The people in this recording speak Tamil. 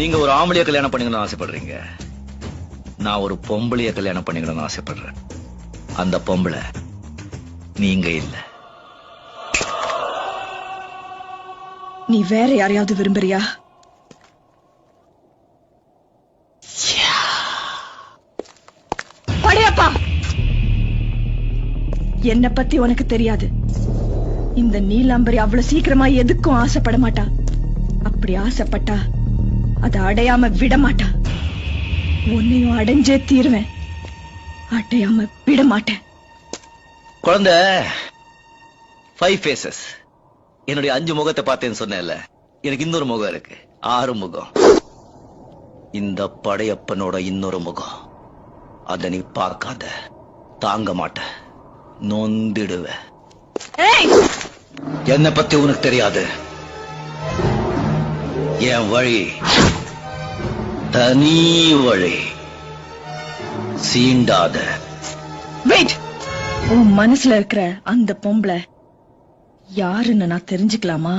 நீங்க ஒரு ஆம்பளைய கல்யாணம் பண்ணிக்கணும்னு ஆசைப்படுறீங்க. நான் ஒரு பொம்பளைய கல்யாணம் பண்ணிக்கணும்னு ஆசைப்படுறேன். அந்த பொம்பளை நீங்க இல்ல. நீ வேற யாரையாவது விரும்புறியா? படையப்பா, என்ன பத்தி உனக்கு தெரியாது. இந்த நீலாம்பரி அவ்வளவு சீக்கிரமா எதுக்கும் ஆசைப்பட மாட்டா. அப்படி ஆசைப்பட்டா அதை அடையாம விட மாட்டா. உன்னையும் அடைஞ்சே தீருவேன். அடையாம விட மாட்டேன். குழந்தை 5 faces. என்னுடைய 5 முகத்தை பார்த்தேன்னு சொன்னேன்ல, எனக்கு இன்னொரு முகம் இருக்கு. 6 முகம். இந்த படையப்பனோட இன்னொரு முகம். அத நீ பார்க்காத, தாங்க மாட்ட, நொந்திடுவ. என்ன பத்தி உனக்கு தெரியாது. என் வழி தனி வழி. சீண்டாத. வெயிட். உன் மனசுல இருக்கிற அந்த பொம்பளை யாருன்னு நான் தெரிஞ்சுக்கலாமா?